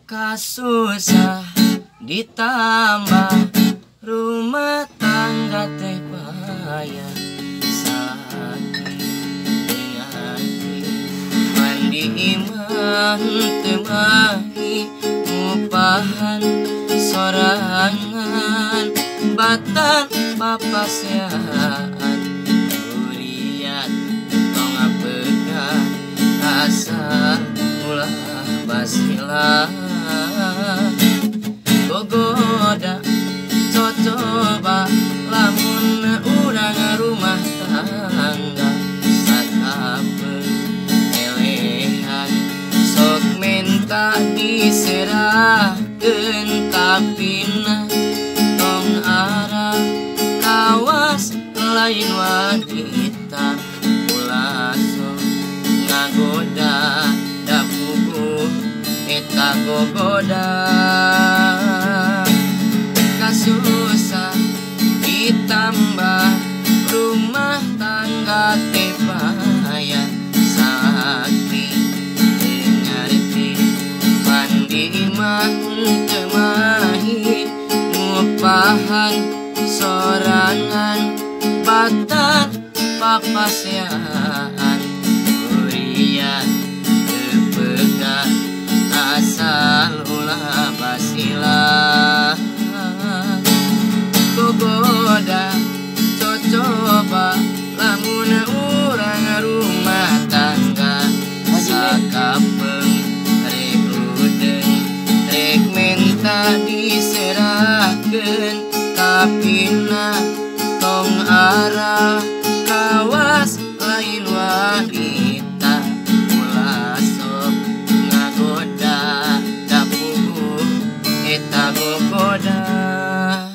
Kasusah ditambah rumah tangga teh payah sakit hati mandi iman temahi ngupahan sorangan batan papasean durian tong apegan asal ulah basilah gogoda cocoba lamun urang rumah tangga sakapeung elehan sok menta diserahkeun ka pina tong arah kawas lain wanita ulah sok ngagoda da puguh eta gogoda kasusah ditambah rumah tangga teh payah sakit ngarti mandi imah temahi ngupahan sorangan batan papasean durian tepegan asal ulah basilah gogoda cocoba lamun urang rumah tangga sakapeung rek ludeung rek menta diserahkeun ka pina tong arah kawas lain wanita ulah sok ngagoda da puguh eta gogoda.